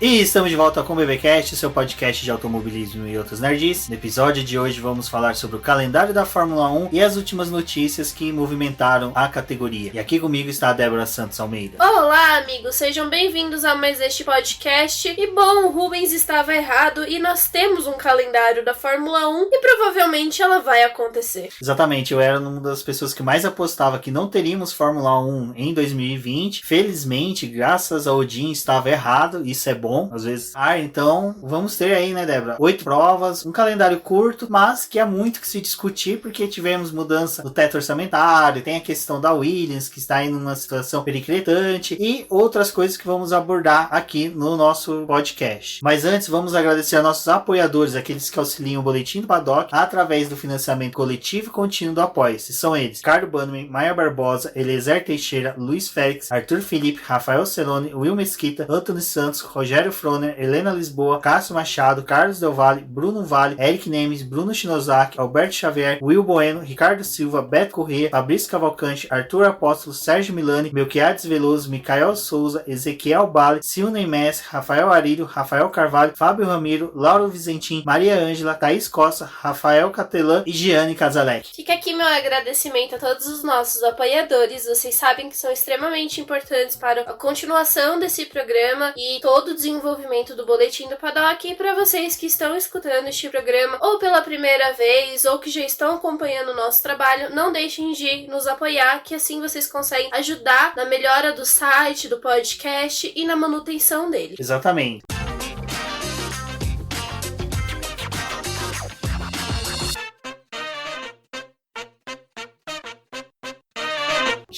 E estamos de volta com o BBcast, seu podcast de automobilismo e outras nerds. No episódio de hoje vamos falar sobre o calendário da Fórmula 1 e as últimas notícias que movimentaram a categoria. E aqui comigo está a Débora Santos Almeida. Olá, amigos, sejam bem-vindos a mais este podcast. E bom, o Rubens estava errado e nós temos um calendário da Fórmula 1 e provavelmente ela vai acontecer. Exatamente, eu era uma das pessoas que mais apostava que não teríamos Fórmula 1 em 2020. Felizmente, graças ao Odin, estava errado, isso é bom. Às vezes. Então vamos ter aí, né, Débora? 8 provas, um calendário curto, mas que há muito que se discutir, porque tivemos mudança no teto orçamentário, tem a questão da Williams, que está em uma situação periclitante, e outras coisas que vamos abordar aqui no nosso podcast. Mas antes, vamos agradecer a nossos apoiadores, aqueles que auxiliam o Boletim do Paddock, através do financiamento coletivo e contínuo do Apoia-se. São eles: Ricardo Bannerman, Maia Barbosa, Eliezer Teixeira, Luiz Félix, Arthur Felipe, Rafael Celone, Will Mesquita, Antônio Santos, Rogério Froner, Helena Lisboa, Cássio Machado, Carlos Del Valle, Bruno Vale, Eric Nemes, Bruno Shinozaki, Alberto Xavier, Will Bueno, Ricardo Silva, Beto Corrêa, Fabrício Cavalcante, Arthur Apóstolo, Sérgio Milani, Melquiades Veloso, Micael Souza, Ezequiel Bale, Silney Messi, Rafael Arílio, Rafael Carvalho, Fábio Ramiro, Lauro Vizentim, Maria Ângela, Thaís Costa, Rafael Catelan e Giane Casalec. Fica aqui meu agradecimento a todos os nossos apoiadores. Vocês sabem que são extremamente importantes para a continuação desse programa e todo o desenvolvimento do Boletim do Paddock. E para vocês que estão escutando este programa ou pela primeira vez ou que já estão acompanhando o nosso trabalho, não deixem de nos apoiar, que assim vocês conseguem ajudar na melhora do site, do podcast e na manutenção dele. Exatamente.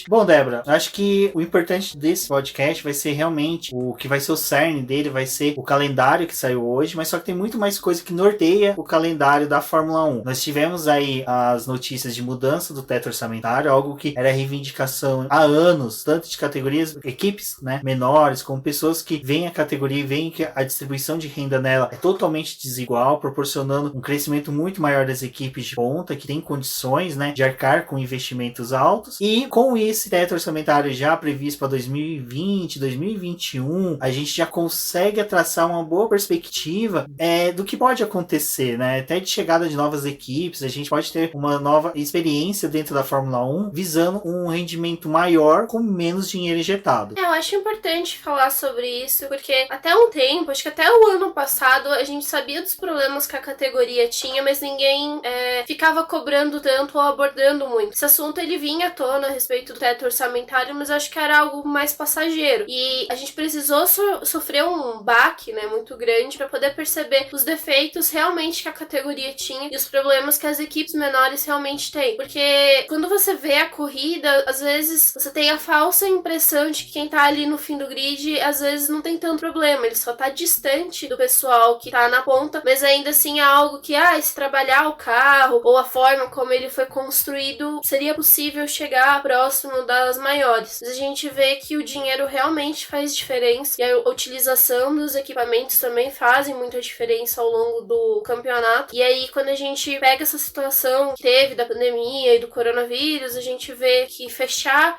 Bom, Débora, acho que o importante desse podcast vai ser realmente o que vai ser o cerne dele, vai ser o calendário que saiu hoje, mas só que tem muito mais coisa que norteia o calendário da Fórmula 1. Nós tivemos aí as notícias de mudança do teto orçamentário, algo que era reivindicação há anos, tanto de categorias, equipes, né, menores, como pessoas que veem a categoria e veem que a distribuição de renda nela é totalmente desigual, proporcionando um crescimento muito maior das equipes de ponta, que têm condições, né, de arcar com investimentos altos. E com esse teto orçamentário já previsto para 2020, 2021, a gente já consegue traçar uma boa perspectiva do que pode acontecer, né? Até de chegada de novas equipes, a gente pode ter uma nova experiência dentro da Fórmula 1, visando um rendimento maior com menos dinheiro injetado. Eu acho importante falar sobre isso, porque até um tempo, acho que até o ano passado, a gente sabia dos problemas que a categoria tinha, mas ninguém ficava cobrando tanto ou abordando muito. Esse assunto ele vinha à tona a respeito do teto orçamentário, mas acho que era algo mais passageiro. E a gente precisou sofrer um baque, né, muito grande para poder perceber os defeitos realmente que a categoria tinha e os problemas que as equipes menores realmente têm. Porque quando você vê a corrida, às vezes você tem a falsa impressão de que quem tá ali no fim do grid, às vezes não tem tanto problema, ele só tá distante do pessoal que tá na ponta, mas ainda assim é algo que, se trabalhar o carro ou a forma como ele foi construído, seria possível chegar próximo das maiores. Mas a gente vê que o dinheiro realmente faz diferença e a utilização dos equipamentos também fazem muita diferença ao longo do campeonato. E aí, quando a gente pega essa situação que teve da pandemia e do coronavírus, a gente vê que fechar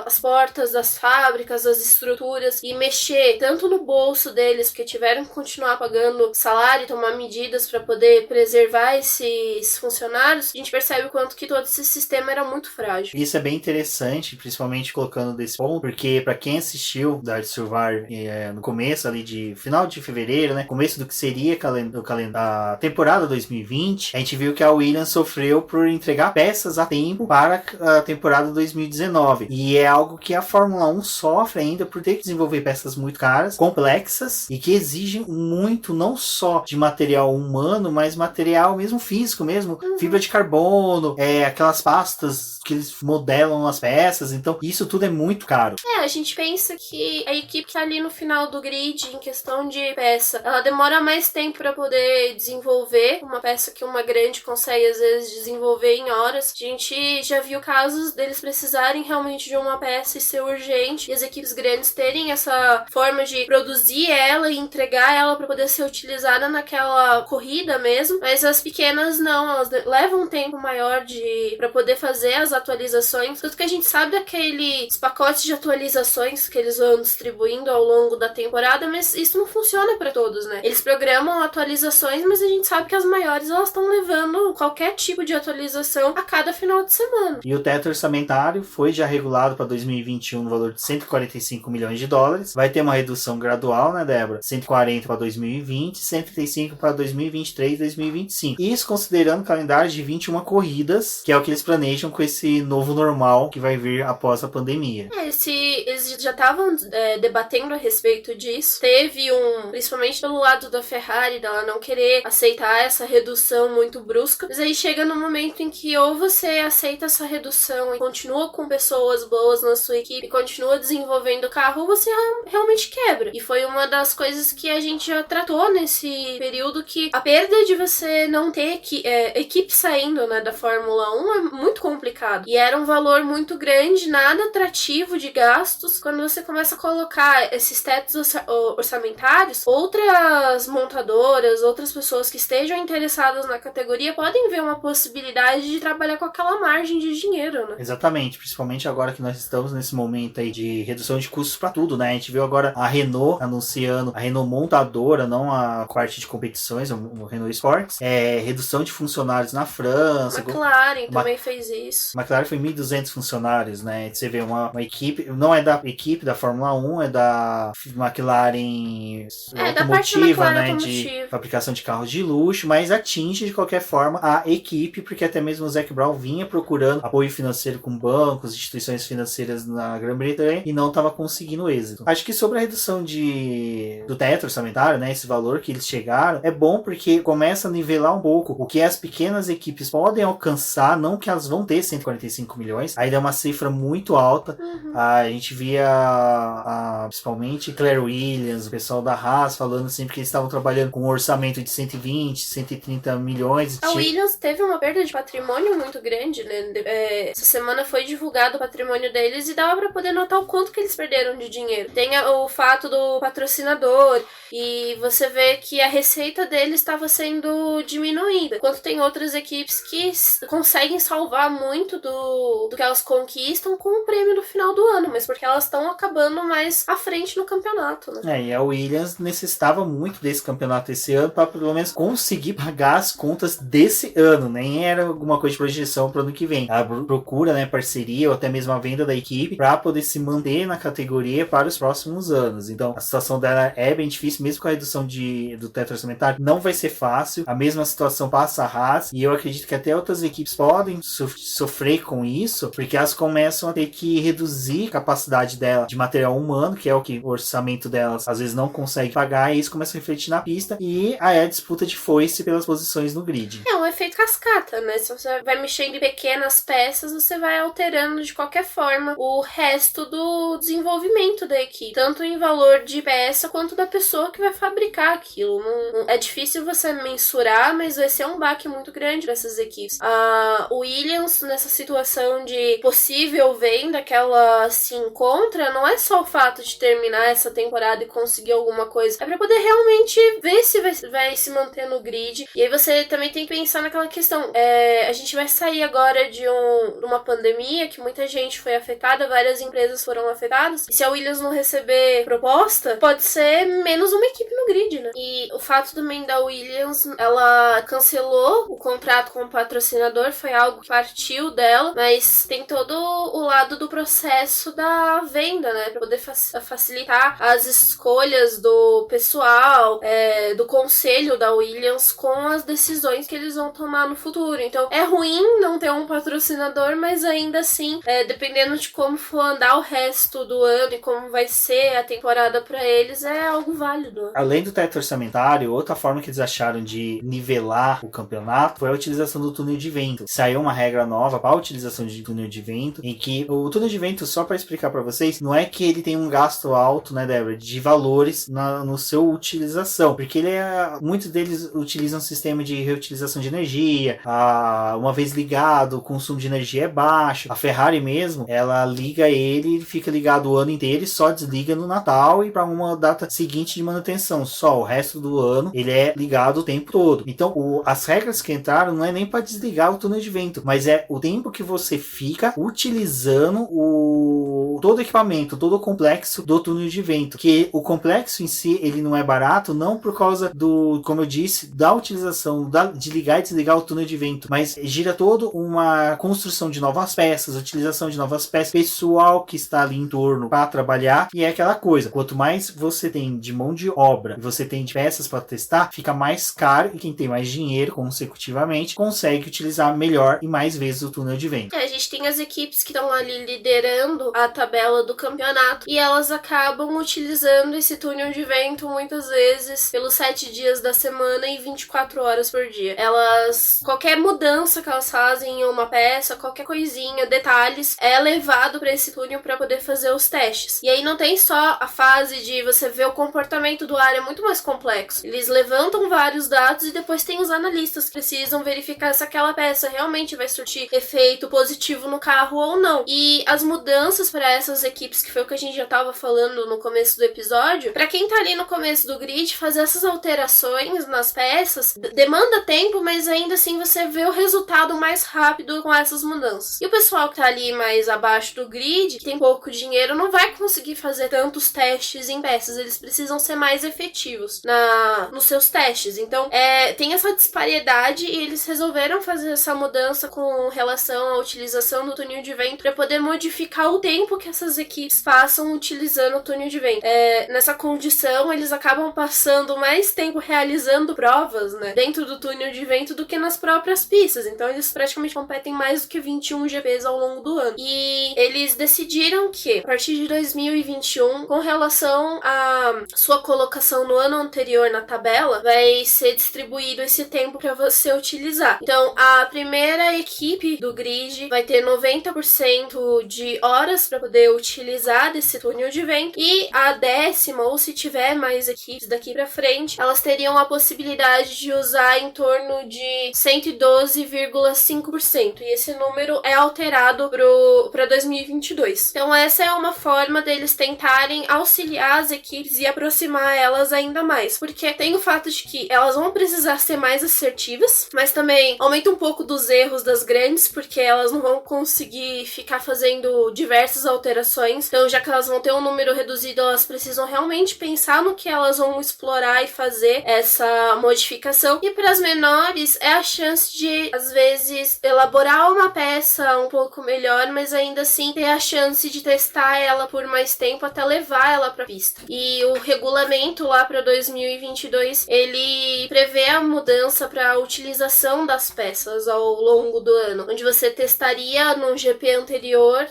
as portas das fábricas, das estruturas e mexer tanto no bolso deles, porque tiveram que continuar pagando salário e tomar medidas para poder preservar esses funcionários, a gente percebe o quanto que todo esse sistema era muito frágil. Isso é bem interessante, principalmente colocando desse ponto, porque para quem assistiu Drive to Survive no começo ali final de fevereiro, né, começo do que seria a temporada 2020, a gente viu que a Williams sofreu por entregar peças a tempo para a temporada 2019, e é algo que a Fórmula 1 sofre ainda por ter que desenvolver peças muito caras, complexas e que exigem muito, não só de material humano, mas material mesmo físico mesmo, fibra de carbono, aquelas pastas que eles modelam as peças, então isso tudo é muito caro. A gente pensa que a equipe que tá ali no final do grid, em questão de peça, ela demora mais tempo para poder desenvolver uma peça que uma grande consegue às vezes desenvolver em horas. A gente já viu casos deles precisarem realmente de uma peça e ser urgente, e as equipes grandes terem essa forma de produzir ela e entregar ela para poder ser utilizada naquela corrida mesmo, mas as pequenas não, elas levam um tempo maior para poder fazer as atualizações, tanto que a gente gente sabe aqueles pacotes de atualizações que eles vão distribuindo ao longo da temporada, mas isso não funciona pra todos, né? Eles programam atualizações, mas a gente sabe que as maiores, elas estão levando qualquer tipo de atualização a cada final de semana. E o teto orçamentário foi já regulado para 2021 no valor de 145 milhões de dólares. Vai ter uma redução gradual, né, Débora? 140 para 2020, 135 para 2023 e 2025. Isso considerando o calendário de 21 corridas, que é o que eles planejam com esse novo normal que vai vir após a pandemia. Eles já estavam debatendo a respeito disso. Teve principalmente pelo lado da Ferrari, dela não querer aceitar essa redução muito brusca. Mas aí chega no momento em que ou você aceita essa redução e continua com pessoas boas na sua equipe, continua desenvolvendo o carro, ou você realmente quebra. E foi uma das coisas que a gente já tratou nesse período, que a perda de você não ter equipe saindo, né, da Fórmula 1 é muito complicado. E era um valor muito grande, nada atrativo de gastos. Quando você começa a colocar esses tetos orçamentários, outras montadoras, outras pessoas que estejam interessadas na categoria podem ver uma possibilidade de trabalhar com aquela margem de dinheiro, né? Exatamente, principalmente agora que nós estamos nesse momento aí de redução de custos para tudo, né? A gente viu agora a Renault anunciando, a Renault montadora, não a parte de competições, o Renault Sports, redução de funcionários na França. McLaren também fez isso. McLaren foi 1.200 funcionários, né? Você vê uma equipe, não é da equipe da Fórmula 1, é da McLaren automotiva, né? De fabricação de carros de luxo, mas atinge de qualquer forma a equipe, porque até mesmo o Zac Brown vinha procurando apoio financeiro com bancos, instituições financeiras na Grã-Bretanha e não estava conseguindo êxito. Acho que sobre a redução do teto orçamentário, né? Esse valor que eles chegaram, é bom porque começa a nivelar um pouco o que as pequenas equipes podem alcançar, não que elas vão ter 145 milhões, ainda é uma cifra muito alta. A gente via principalmente Claire Williams, o pessoal da Haas falando sempre que eles estavam trabalhando com um orçamento de 120, 130 milhões. A Williams teve uma perda de patrimônio muito grande, né? Essa semana foi divulgado o patrimônio deles e dava pra poder notar o quanto que eles perderam de dinheiro. Tem o fato do patrocinador e você vê que a receita deles estava sendo diminuída, enquanto tem outras equipes que conseguem salvar muito do que elas conquistam com o prêmio no final do ano, mas porque elas estão acabando mais à frente no campeonato, né? E a Williams necessitava muito desse campeonato esse ano para pelo menos conseguir pagar as contas desse ano, nem era alguma coisa de projeção para o ano que vem. Ela procura, né, parceria ou até mesmo a venda da equipe para poder se manter na categoria para os próximos anos. Então a situação dela é bem difícil, mesmo com a redução do teto orçamentário, não vai ser fácil. A mesma situação passa a Haas e eu acredito que até outras equipes podem sofrer com isso, porque elas começam a ter que reduzir a capacidade dela de material humano, que é o que o orçamento delas às vezes não consegue pagar, e isso começa a refletir na pista e aí a disputa de foice pelas posições no grid. É um efeito cascata, né? Se você vai mexendo em pequenas peças, você vai alterando de qualquer forma o resto do desenvolvimento da equipe, tanto em valor de peça quanto da pessoa que vai fabricar aquilo. É difícil você mensurar, mas vai ser um baque muito grande dessas equipes. A Williams, nessa situação de possível venda que ela se encontra, não é só o fato de terminar essa temporada e conseguir alguma coisa, é pra poder realmente ver se vai se manter no grid. E aí você também tem que pensar naquela questão, a gente vai sair agora de uma pandemia que muita gente foi afetada, várias empresas foram afetadas, e se a Williams não receber proposta, pode ser menos uma equipe no grid, né? E o fato também da Williams, ela cancelou o contrato com o patrocinador, foi algo que partiu dela, mas tem todo o lado do processo da venda, né? Pra poder facilitar as escolhas do pessoal, do conselho da Williams com as decisões que eles vão tomar no futuro. Então, é ruim não ter um patrocinador, mas ainda assim, dependendo de como for andar o resto do ano e como vai ser a temporada pra eles, é algo válido. Além do teto orçamentário, outra forma que eles acharam de nivelar o campeonato foi a utilização do túnel de vento. Saiu uma regra nova para a utilização de túnel de vento, em que o túnel de vento, só para explicar para vocês, não é que ele tem um gasto alto, né, Débora, de valores no seu utilização, porque muitos deles utilizam um sistema de reutilização de energia. Uma vez ligado, o consumo de energia é baixo. A Ferrari mesmo, ela liga ele fica ligado o ano inteiro e só desliga no Natal e para uma data seguinte de manutenção. Só o resto do ano ele é ligado o tempo todo. Então as regras que entraram não é nem para desligar o túnel de vento, mas é o tempo que você fica utilizando todo o equipamento, todo o complexo do túnel de vento, que o complexo em si, ele não é barato, não por causa como eu disse, da utilização de ligar e desligar o túnel de vento, mas gira toda uma construção de novas peças, utilização de novas peças, pessoal que está ali em torno para trabalhar, e é aquela coisa, quanto mais você tem de mão de obra, você tem de peças para testar, fica mais caro, e quem tem mais dinheiro consecutivamente consegue utilizar melhor e mais vezes o túnel de vento. A gente tem as equipes que estão ali liderando a tabela do campeonato e elas acabam utilizando esse túnel de vento muitas vezes pelos 7 dias da semana e 24 horas por dia. Qualquer mudança que elas fazem em uma peça, qualquer coisinha, detalhes, é levado para esse túnel para poder fazer os testes. E aí não tem só a fase de você ver o comportamento do ar, é muito mais complexo. Eles levantam vários dados e depois tem os analistas que precisam verificar se aquela peça realmente vai surtir efeito positivo no carro ou não. E as mudanças para essas equipes, que foi o que a gente já estava falando no começo do episódio, para quem tá ali no começo do grid, fazer essas alterações nas peças demanda tempo, mas ainda assim você vê o resultado mais rápido com essas mudanças. E o pessoal que tá ali mais abaixo do grid, que tem pouco dinheiro, não vai conseguir fazer tantos testes em peças, eles precisam ser mais efetivos nos seus testes. Então, tem essa disparidade e eles resolveram fazer essa mudança com relação à utilização do túnel de vento para poder modificar o tempo que essas equipes passam utilizando o túnel de vento. Nessa condição, eles acabam passando mais tempo realizando provas, né, dentro do túnel de vento do que nas próprias pistas. Então, eles praticamente competem mais do que 21 GPs ao longo do ano. E eles decidiram que, a partir de 2021, com relação à sua colocação no ano anterior na tabela, vai ser distribuído esse tempo para você utilizar. Então, a primeira equipe do grid vai ter 90% de horas para poder utilizar desse túnel de vento, e a 10ª, ou se tiver mais equipes daqui para frente, elas teriam a possibilidade de usar em torno de 112,5%, e esse número é alterado para 2022. Então, essa é uma forma deles tentarem auxiliar as equipes e aproximar elas ainda mais, porque tem o fato de que elas vão precisar ser mais assertivas, mas também aumenta um pouco dos erros das grandes, porque elas não vão conseguir ficar fazendo diversas alterações. Então, já que elas vão ter um número reduzido, elas precisam realmente pensar no que elas vão explorar e fazer essa modificação. E para as menores, é a chance de, às vezes, elaborar uma peça um pouco melhor, mas ainda assim ter a chance de testar ela por mais tempo até levar ela para a pista. E o regulamento lá para 2022, ele prevê a mudança para a utilização das peças ao longo do ano, onde você testaria num GP anterior,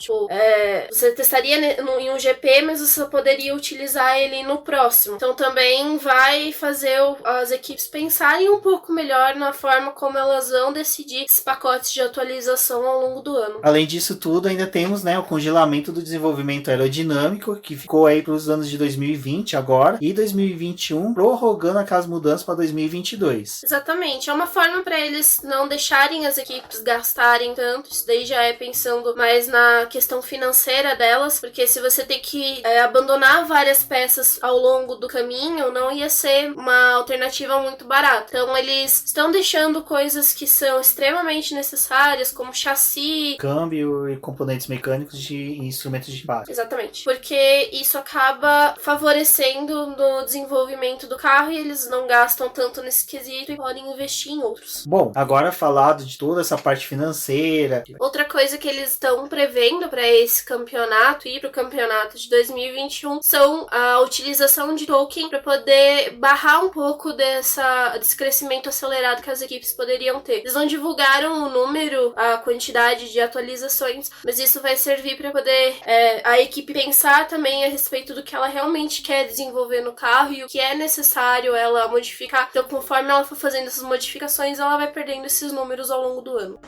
você testaria em um GP, mas você poderia utilizar ele no próximo. Então também vai fazer as equipes pensarem um pouco melhor na forma como elas vão decidir esses pacotes de atualização ao longo do ano. Além disso tudo, ainda temos, né, o congelamento do desenvolvimento aerodinâmico, que ficou aí para os anos de 2020 agora, e 2021, prorrogando aquelas mudanças para 2022. Exatamente, é uma forma para eles não deixarem as equipes gastarem tanto. Isso daí já é pensando mais na questão financeira delas, porque se você tem que abandonar várias peças ao longo do caminho, não ia ser uma alternativa muito barata. Então eles estão deixando coisas que são extremamente necessárias, como chassi, câmbio e componentes mecânicos de instrumentos de base. Exatamente, porque isso acaba favorecendo no desenvolvimento do carro e eles não gastam tanto nesse quesito e podem investir em outros. Bom, agora falado de toda essa parte financeira. Outra coisa que eles estão prevendo para esse campeonato e para o campeonato de 2021 são a utilização de token para poder barrar um pouco desse crescimento acelerado que as equipes poderiam ter. Eles não divulgaram o número, a quantidade de atualizações, mas isso vai servir para poder a equipe pensar também a respeito do que ela realmente quer desenvolver no carro e o que é necessário ela modificar. Então, conforme ela for fazendo essas modificações, ela vai perdendo esses números ao longo do ano.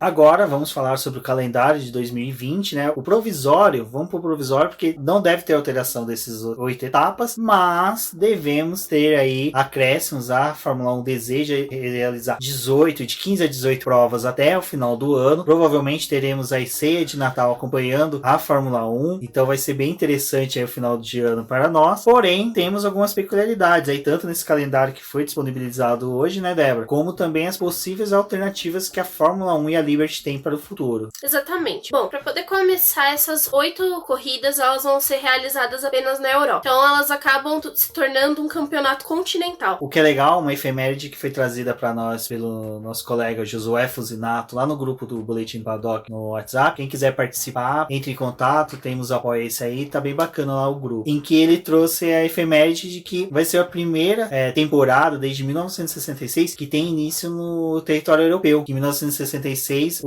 Agora vamos falar sobre o calendário de 2020, né? O provisório, vamos pro provisório porque não deve ter alteração desses 8 etapas, mas devemos ter aí acréscimos. A Fórmula 1 deseja realizar de 15 a 18 provas até o final do ano. Provavelmente teremos a ceia de Natal acompanhando a Fórmula 1, então vai ser bem interessante aí o final de ano para nós. Porém, temos algumas peculiaridades aí, tanto nesse calendário que foi disponibilizado hoje, né, Débora? Como também as possíveis alternativas que a Fórmula 1 e a Liberty tem para o futuro. Exatamente. Bom, para poder começar, essas 8 corridas, elas vão ser realizadas apenas na Europa. Então elas acabam se tornando um campeonato continental. O que é legal, uma efeméride que foi trazida para nós pelo nosso colega Josué Fusinato, lá no grupo do Boletim Paddock no WhatsApp. Quem quiser participar, entre em contato, temos apoio esse aí, tá bem bacana lá o grupo. Em que ele trouxe a efeméride de que vai ser a primeira temporada desde 1966 que tem início no território europeu. Em 1966,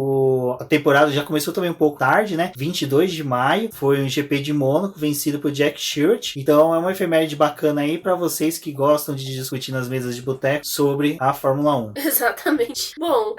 a temporada já começou também um pouco tarde, né? 22 de maio, foi um GP de Mônaco, vencido por Jack Stewart. Então é uma efeméride bacana aí para vocês que gostam de discutir nas mesas de boteco sobre a Fórmula 1. Exatamente. Bom,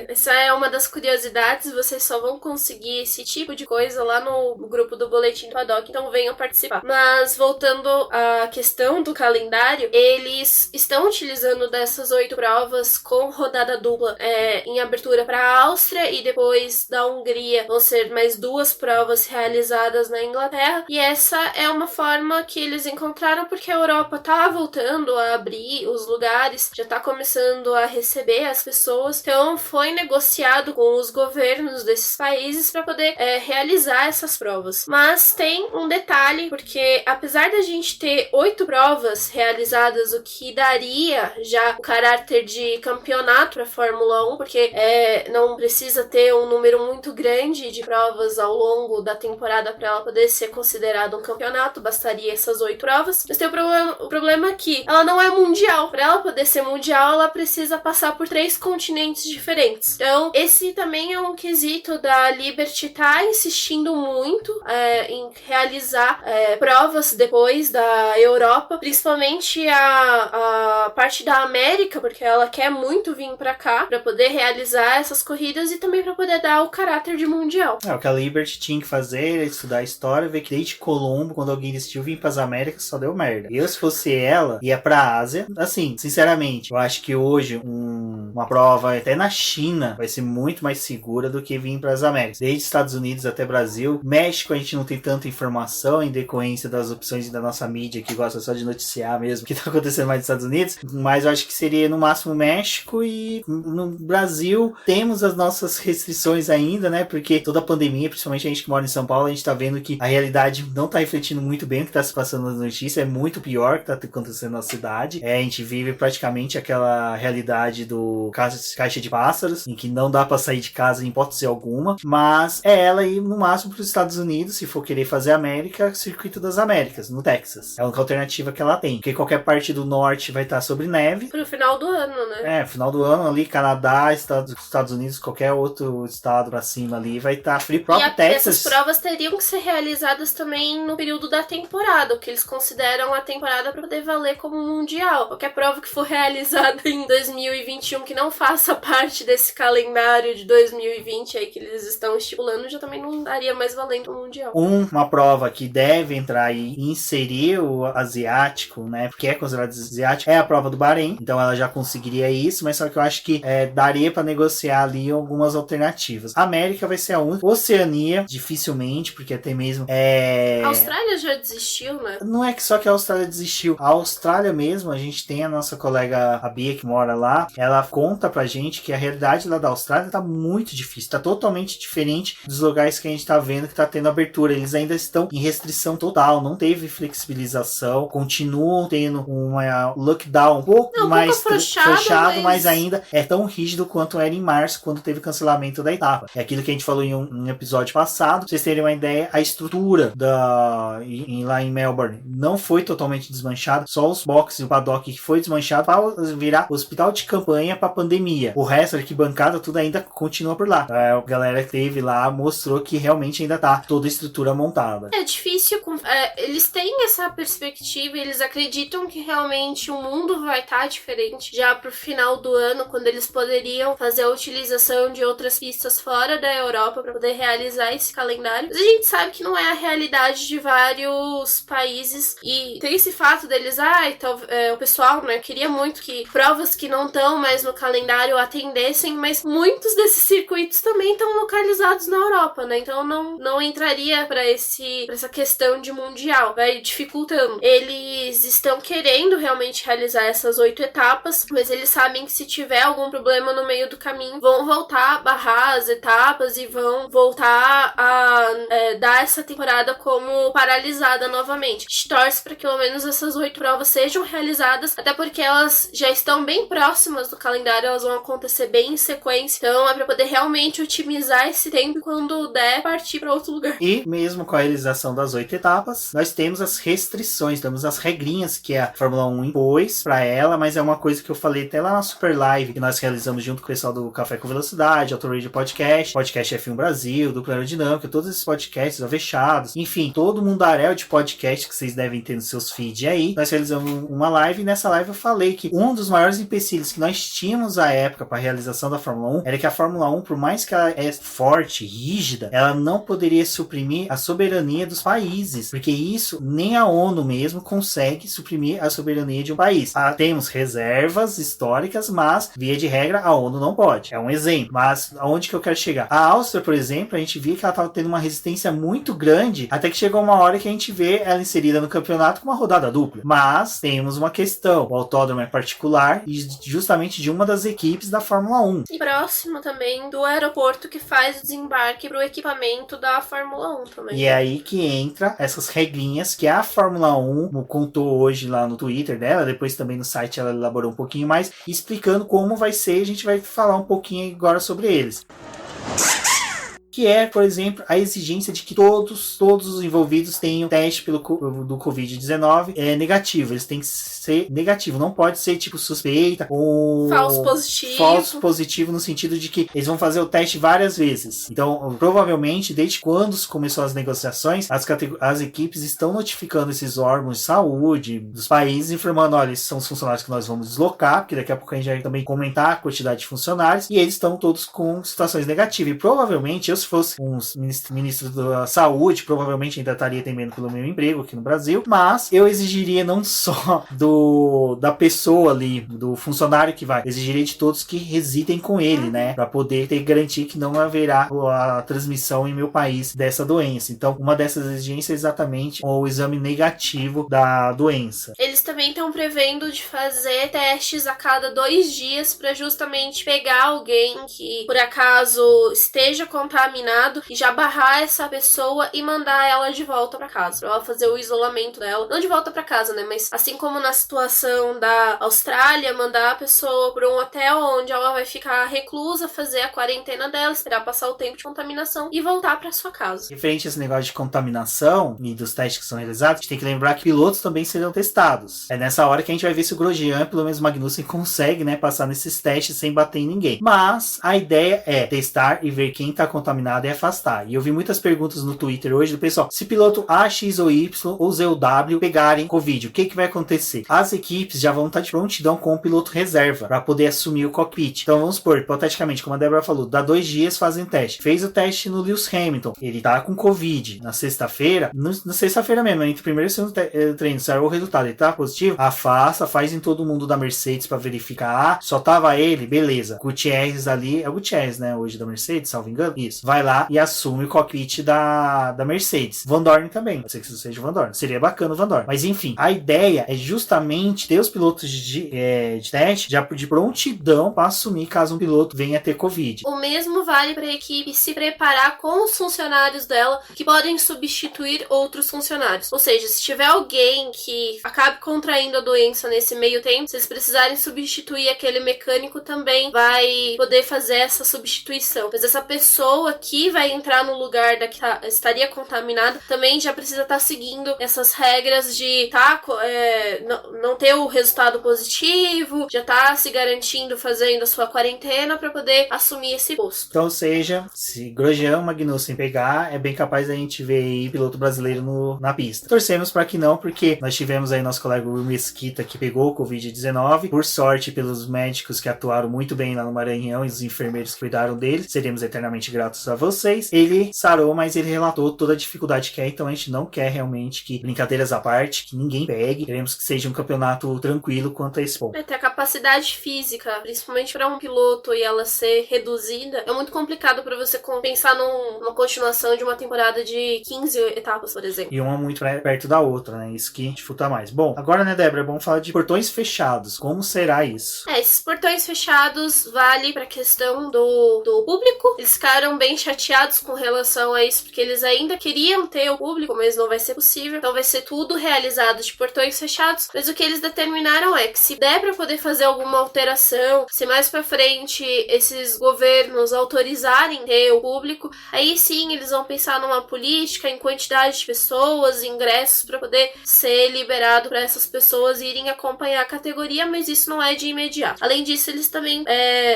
essa é uma das curiosidades, vocês só vão conseguir esse tipo de coisa lá no grupo do Boletim Paddock, então venham participar. Mas voltando à questão do calendário, eles estão utilizando dessas 8 provas com rodada dupla em abertura para a Áustria e depois da Hungria vão ser mais 2 provas realizadas na Inglaterra, e essa é uma forma que eles encontraram porque a Europa tá voltando a abrir os lugares, já tá começando a receber as pessoas, então foi negociado com os governos desses países para poder realizar essas provas. Mas tem um detalhe, porque apesar da gente ter 8 provas realizadas, o que daria já o caráter de campeonato para Fórmula 1, porque não precisa ter um número muito grande de provas ao longo da temporada para ela poder ser considerada um campeonato, bastaria essas 8 provas. Mas tem o problema que ela não é mundial. Para ela poder ser mundial, ela precisa passar por 3 continentes diferentes. Então, esse também é um quesito da Liberty tá insistindo muito em realizar provas depois da Europa, principalmente a parte da América, porque ela quer muito vir pra cá pra poder realizar essas corridas e também pra poder dar o caráter de mundial. O que a Liberty tinha que fazer era estudar a história, ver que desde Colombo, quando alguém decidiu vir pras Américas, só deu merda. Eu, se fosse ela, ia pra Ásia. Assim, sinceramente, eu acho que hoje uma prova até na China vai ser muito mais segura do que vir pras Américas. Desde Estados Unidos até Brasil. México a gente não tem tanta informação em decorrência das opções da nossa mídia que gosta só de noticiar mesmo o que tá acontecendo mais nos Estados Unidos, mas eu acho que seria no máximo México, e no Brasil temos as nossas restrições ainda, né, porque toda a pandemia, principalmente a gente que mora em São Paulo, a gente tá vendo que a realidade não tá refletindo muito bem o que tá se passando nas notícias, é muito pior o que tá acontecendo na cidade, a gente vive praticamente aquela realidade do caixa de pássaros, em que não dá pra sair de casa em hipótese alguma, mas ela ir no máximo pros Estados Unidos, se for querer fazer América, Circuito das Américas, no Texas. É a única alternativa que ela tem, porque qualquer parte do norte vai estar sobre neve. Pro final do ano, né? Final do ano ali, Canadá, Estados Unidos, qualquer outro estado pra cima ali vai estar frio. Próprio Texas. Essas provas teriam que ser realizadas também no período da temporada, o que eles consideram a temporada para poder valer como mundial. Qualquer prova que for realizada em 2021 que não faça parte desse calendário de 2020 aí que eles estão estipulando, já também não daria mais valendo o mundial. Uma prova que deve entrar e inserir o asiático, né, porque é considerado asiático, é a prova do Bahrein, então ela já conseguiria isso, mas só que eu acho que daria para negociar ali algumas alternativas. A América vai ser a única. Oceania, dificilmente, porque até mesmo A Austrália já desistiu, né? Não é que só que a Austrália desistiu. A Austrália mesmo, a gente tem a nossa colega a Bia que mora lá, ela conta pra gente que a realidade lá da Austrália tá muito difícil, tá totalmente diferente dos lugares que a gente tá vendo que tá tendo abertura. Eles ainda estão em restrição total, não teve flexibilização, continuam tendo uma lockdown um pouco mais fechado, mas ainda é tão rígido quanto era em março, quando teve cancelamento da etapa. É aquilo que a gente falou em um episódio passado. Pra vocês terem uma ideia, a estrutura lá em Melbourne não foi totalmente desmanchada, só os boxes e o paddock que foi desmanchado para virar hospital de campanha para pandemia. O resto, a arquibancada, tudo ainda continua por lá. A galera que teve lá mostrou que realmente ainda tá toda a estrutura montada. É difícil, eles têm essa perspectiva e eles acreditam que realmente o mundo vai estar diferente já pro final do ano, quando eles poderiam fazer a utilização de outras pistas fora da Europa para poder realizar esse calendário. Mas a gente sabe que não é a realidade de vários países, e tem esse fato deles, o pessoal, né, queria muito que provas que não estão mais no calendário atendessem, mas muitos desses circuitos também estão localizados na Europa, né, então não entraria para essa questão de mundial, vai dificultando. Eles estão querendo realmente realizar essas 8 etapas, mas eles sabem que se tiver algum problema no meio do caminho, vão voltar a barrar as etapas e vão voltar a dar essa temporada como paralisada novamente. A gente torce para que pelo menos essas 8 provas sejam realizadas, até porque elas já estão bem próximas do calendário, elas vão acontecer bem em sequência, então é para poder realmente otimizar esse tempo quando der partir para outro lugar. E mesmo com a realização das 8 etapas, nós temos as restrições, temos as regrinhas que a Fórmula 1 impôs para ela, mas é uma coisa que eu falei até lá na Super Live, que nós realizamos junto com o pessoal do Café com Velocidade, Auto Radio Podcast F1 Brasil, Dupla Aerodinâmica, todos esses podcasts avechados, enfim, todo mundaréu de podcast que vocês devem ter nos seus feeds aí. Nós realizamos uma live e nessa live eu falei que um dos maiores empecilhos que nós tínhamos à época para a realização da Fórmula 1 era que a Fórmula 1, por mais que ela é forte, rígida, ela não poderia suprimir a soberania dos países, porque isso nem a ONU mesmo consegue suprimir a soberania de um país. Temos reservas históricas, mas via de regra a ONU não pode. É um exemplo. Mas aonde que eu quero chegar? A Áustria, por exemplo, a gente via que ela estava tendo uma resistência muito grande, até que chegou uma hora que a gente vê ela inserida no campeonato com uma rodada dupla. Mas temos uma questão. O autódromo é particular e justamente de uma das equipes da Fórmula 1. E próximo também do aeroporto que faz o desembarque para o equipamento da Fórmula 1 também. E é aí que entra essas regrinhas que a Fórmula 1 contou hoje lá no Twitter dela, depois também no site ela elaborou um pouquinho mais, explicando como vai ser, a gente vai falar um pouquinho agora sobre eles. Que é, por exemplo, a exigência de que todos os envolvidos tenham teste do Covid-19 negativo. Eles têm que ser negativo, não pode ser tipo suspeita ou falso positivo no sentido de que eles vão fazer o teste várias vezes. Então, provavelmente, desde quando começou as negociações, as equipes estão notificando esses órgãos de saúde dos países, informando, olha, esses são os funcionários que nós vamos deslocar, porque daqui a pouco a gente vai também comentar a quantidade de funcionários, e eles estão todos com situações negativas. E provavelmente, se fosse um ministro da saúde, provavelmente ainda estaria temendo pelo meu emprego aqui no Brasil, mas eu exigiria não só da pessoa ali, do funcionário que vai, exigiria de todos que residem com ele, né, para poder garantir que não haverá a transmissão em meu país dessa doença. Então, uma dessas exigências é exatamente o exame negativo da doença. Eles também estão prevendo de fazer testes a cada 2 dias para justamente pegar alguém que, por acaso, esteja contaminado e já barrar essa pessoa e mandar ela de volta pra casa, pra ela fazer o isolamento dela, não de volta pra casa, né, mas assim como na situação da Austrália, mandar a pessoa pra um hotel onde ela vai ficar reclusa, fazer a quarentena dela, esperar passar o tempo de contaminação e voltar pra sua casa. Referente a esse negócio de contaminação e dos testes que são realizados, a gente tem que lembrar que pilotos também serão testados. É nessa hora que a gente vai ver se o Grosjean, pelo menos o Magnussen, consegue, né, passar nesses testes sem bater em ninguém. Mas a ideia é testar e ver quem tá contaminado e afastar. E eu vi muitas perguntas no Twitter hoje do pessoal, se piloto A, X ou Y ou Z ou W pegarem Covid, o que vai acontecer? As equipes já vão estar de prontidão com o piloto reserva para poder assumir o cockpit. Então vamos supor, hipoteticamente, como a Débora falou, dá 2 dias fazem teste. Fez o teste no Lewis Hamilton, ele tá com Covid na sexta-feira, na sexta-feira mesmo, entre o primeiro e o segundo treino, saiu o resultado, ele tá positivo, afasta, faz em todo mundo da Mercedes para verificar, só tava ele, beleza. Gutierrez ali, é o Gutierrez, né, hoje da Mercedes, salvo engano, isso, vai lá e assume o cockpit da Mercedes. Van Dorn também, pode ser que isso seja o Van Dorn, seria bacana o Van Dorn, mas enfim, a ideia é justamente ter os pilotos de teste já de prontidão para assumir caso um piloto venha ter Covid. O mesmo vale para a equipe se preparar com os funcionários dela que podem substituir outros funcionários. Ou seja, se tiver alguém que acabe contraindo a doença nesse meio tempo, se eles precisarem substituir aquele mecânico, também vai poder fazer essa substituição. Mas essa pessoa que vai entrar no lugar da que estaria contaminada também já precisa estar seguindo essas regras de não ter o resultado positivo, já tá se garantindo fazendo a sua quarentena para poder assumir esse posto. Então, ou seja, se Grosjean, Magnussen pegar, é bem capaz da gente ver aí piloto brasileiro na pista. Torcemos para que não, porque nós tivemos aí nosso colega Will Mesquita que pegou o Covid-19, por sorte pelos médicos que atuaram muito bem lá no Maranhão e os enfermeiros que cuidaram dele, seremos eternamente gratos a vocês. Ele sarou, mas ele relatou toda a dificuldade que é, então a gente não quer realmente que, brincadeiras à parte, que ninguém pegue. Queremos que seja um campeonato tranquilo quanto a esse ponto. Ter a capacidade física, principalmente para um piloto, e ela ser reduzida, é muito complicado para você pensar numa continuação de uma temporada de 15 etapas, por exemplo. E uma muito perto da outra, né? Isso que dificulta mais. Bom, agora, né, Débora, vamos falar de portões fechados. Como será isso? Esses portões fechados vale pra questão do público. Eles ficaram bem chateados com relação a isso, porque eles ainda queriam ter o público, mas não vai ser possível. Então vai ser tudo realizado de portões fechados. Mas o que eles determinaram é que se der pra poder fazer alguma alteração, se mais pra frente esses governos autorizarem ter o público, aí sim eles vão pensar numa política em quantidade de pessoas, ingressos pra poder ser liberado pra essas pessoas irem acompanhar a categoria, mas isso não é de imediato. Além disso, eles também,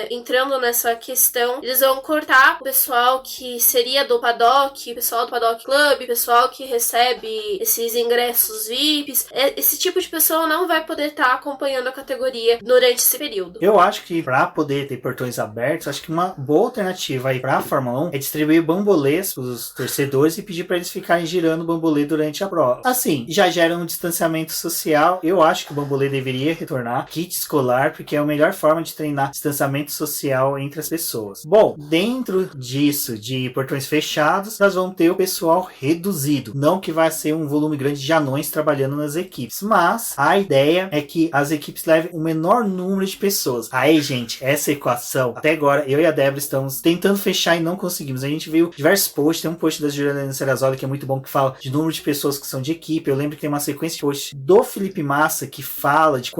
entrando nessa questão, eles vão cortar o pessoal que seria do paddock, o pessoal do paddock club, o pessoal que recebe esses ingressos VIPs. Esse tipo de pessoa não vai poder estar acompanhando a categoria durante esse período. Eu acho que pra poder ter portões abertos, acho que uma boa alternativa aí pra Fórmula 1 é distribuir bambolês pros torcedores e pedir pra eles ficarem girando o bambolê durante a prova. Assim, já gera um distanciamento social. Eu acho que o bambolê deveria retornar, kit escolar, porque é a melhor forma de treinar distanciamento social entre as pessoas. Bom, dentro disso, de portões fechados, nós vamos ter o pessoal reduzido. Não que vai ser um volume grande de anões trabalhando nas equipes, mas a ideia é que as equipes levem o menor número de pessoas. Aí, gente, essa equação, até agora, eu e a Débora estamos tentando fechar e não conseguimos. A gente viu diversos posts, tem um post da Juliana Serrazoli que é muito bom, que fala de número de pessoas que são de equipe. Eu lembro que tem uma sequência de posts do Felipe Massa que fala de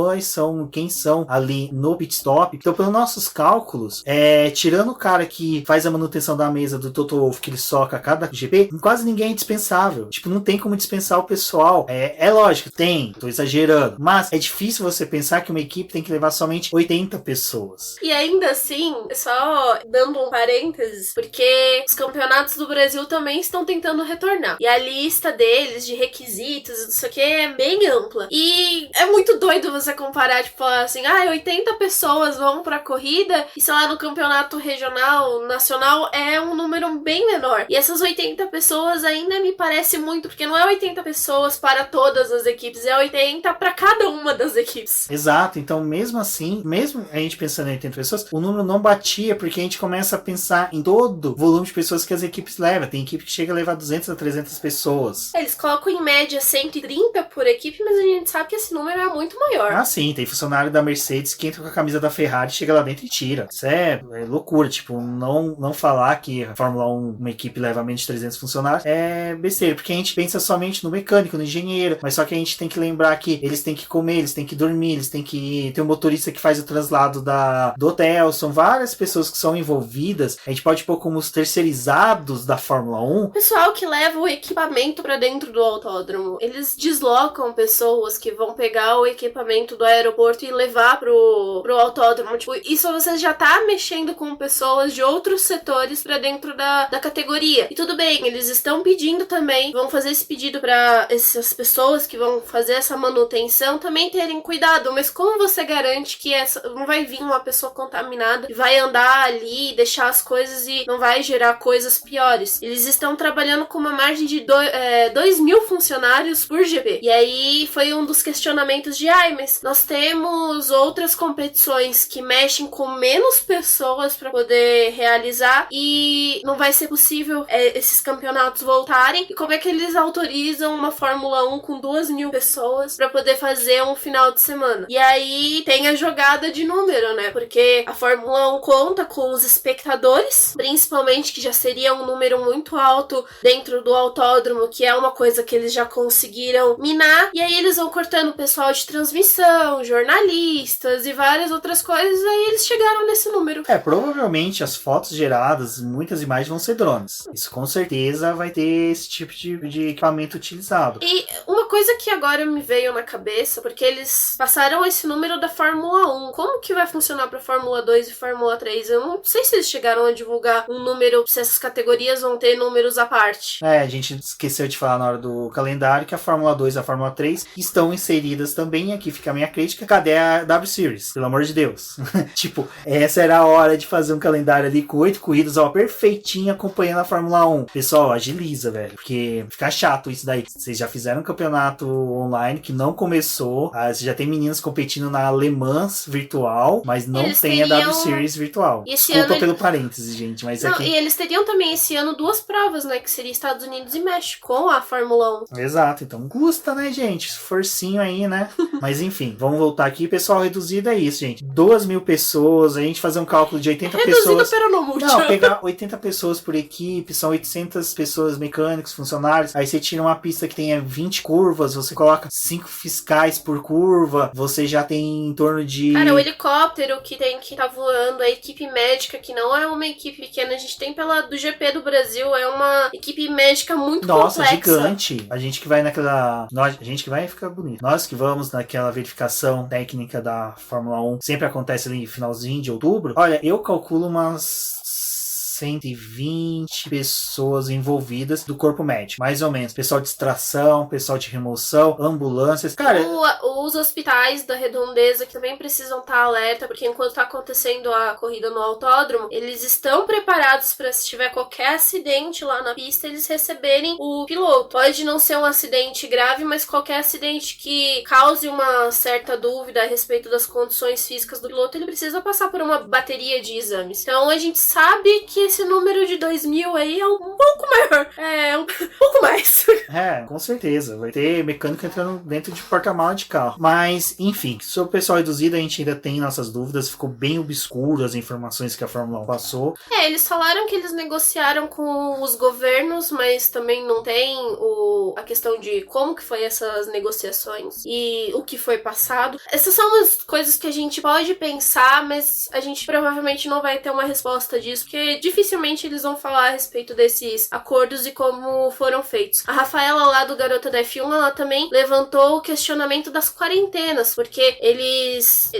quem são ali no pit stop. Então, pelos nossos cálculos, tirando o cara que faz a manutenção da mesa do Toto Wolff, que ele soca a cada GP, quase ninguém é dispensável. Tipo, não tem como dispensar o pessoal. É lógico, tô exagerando, mas é difícil você pensar que uma equipe tem que levar somente 80 pessoas. E ainda assim, só dando um parênteses, porque os campeonatos do Brasil também estão tentando retornar. E a lista deles de requisitos e não sei o que é bem ampla. E é muito doido você comparar, tipo, assim, 80 pessoas vão pra corrida e, sei lá, no campeonato regional, nacional, é um número bem menor. E essas 80 pessoas ainda me parece muito, porque não é 80 pessoas para todas as equipes, é 80 para cada uma das equipes. Exato, então mesmo assim, mesmo a gente pensando em 80 pessoas, o número não batia, porque a gente começa a pensar em todo o volume de pessoas que as equipes levam. Tem equipe que chega a levar 200 a 300 pessoas. Eles colocam em média 130 por equipe, mas a gente sabe que esse número é muito maior. Ah, sim, tem funcionário da Mercedes que entra com a camisa da Ferrari, chega lá dentro e tira. Isso é loucura, tipo, não falar que a Fórmula 1, uma equipe leva menos de 300 funcionários, é besteira, porque a gente pensa somente no mecânico, no engenheiro, mas só que a gente tem que lembrar que eles têm que comer, eles têm que dormir, eles têm que ter um motorista que faz o translado do hotel, são várias pessoas que são envolvidas. A gente pode pôr como os terceirizados da Fórmula 1. O pessoal que leva o equipamento pra dentro do autódromo, eles deslocam pessoas que vão pegar o equipamento do aeroporto e levar pro autódromo. Tipo, isso você já tá mexendo com pessoas de outros setores pra dentro da categoria. E tudo bem, eles estão pedindo também, vão fazer esse pedido pra essas pessoas que vão fazer essa manutenção também terem cuidado, mas como você garante que não vai vir uma pessoa contaminada e vai andar ali, deixar as coisas e não vai gerar coisas piores? Eles estão trabalhando com uma margem de 2.000 funcionários por GP. E aí foi um dos questionamentos de mas nós temos outras competições que mexem com menos pessoas para poder realizar e não vai ser possível esses campeonatos voltarem. E como é que eles autorizam uma Fórmula 1 com 2.000 pessoas para poder fazer um final de semana? E aí tem a jogada de número, né? Porque a Fórmula 1 conta com os espectadores, principalmente, que já seria um número muito alto dentro do autódromo, que é uma coisa que eles já conseguiram minar. E aí eles vão cortando o pessoal de transmissão, jornalistas e várias outras coisas, aí eles chegaram nesse número. Provavelmente as fotos geradas, muitas imagens vão ser drones. Isso com certeza vai ter esse tipo de equipamento utilizado. E uma coisa que agora me veio na cabeça, porque eles passaram esse número da Fórmula 1, como que vai funcionar pra Fórmula 2 e Fórmula 3? Eu não sei se eles chegaram a divulgar um número, se essas categorias vão ter números à parte. A gente esqueceu de falar na hora do calendário que a Fórmula 2 e a Fórmula 3 estão inseridas também. Aqui fica a minha crítica. Cadê a W Series? Pelo amor de Deus. Tipo, essa era a hora de fazer um calendário ali com 8 corridas. perfeitinho acompanhando a Fórmula 1. Pessoal, agiliza, velho, porque fica chato isso daí. Vocês já fizeram um campeonato online que não começou, você já tem meninas competindo na Alemãs virtual, mas não tem a W Series virtual. Desculpa pelo parênteses, gente, mas não, e eles teriam também esse ano 2 provas, né, que seria Estados Unidos e México, com a Fórmula 1. Exato, então custa, né, gente? Esforcinho aí, né? Mas enfim, vamos voltar aqui. Pessoal, reduzido é isso, gente. 2.000 pessoas, a gente fazer um cálculo de 80 pessoas. Pero no mucho. Não, pegar 80 pessoas por equipe, são 800 pessoas mecânicos, funcionários. Aí você tira uma pista que tenha 20 curvas, você coloca 5 fiscais por curva, você já tem em torno de... Cara, o helicóptero que tem que tá voando, a equipe médica, que não é uma equipe pequena, a gente tem do GP do Brasil, é uma equipe médica muito complexa. Nossa, gigante. A gente que vai naquela... A gente que vai ficar bonito. Nós que vamos naquela verificação técnica da Fórmula 1, sempre acontece ali no finalzinho de outubro. Olha, eu calculo umas 120 pessoas envolvidas do corpo médico, mais ou menos. Pessoal de extração, pessoal de remoção, ambulâncias. Cara, os hospitais da redondeza que também precisam estar alerta, porque enquanto está acontecendo a corrida no autódromo, eles estão preparados para, se tiver qualquer acidente lá na pista, eles receberem o piloto. Pode não ser um acidente grave, mas qualquer acidente que cause uma certa dúvida a respeito das condições físicas do piloto, ele precisa passar por uma bateria de exames. Então a gente sabe que esse número de 2.000 aí é um pouco maior. É, um pouco mais. Com certeza. Vai ter mecânico entrando dentro de porta-mala de carro. Mas, enfim, sobre o pessoal reduzido, a gente ainda tem nossas dúvidas. Ficou bem obscuro as informações que a Fórmula 1 passou. Eles falaram que eles negociaram com os governos, mas também não tem a questão de como que foi essas negociações e o que foi passado. Essas são as coisas que a gente pode pensar, mas a gente provavelmente não vai ter uma resposta disso, porque dificilmente eles vão falar a respeito desses acordos e como foram feitos. A Rafaela lá do Garota da F1, ela também levantou o questionamento das quarentenas, porque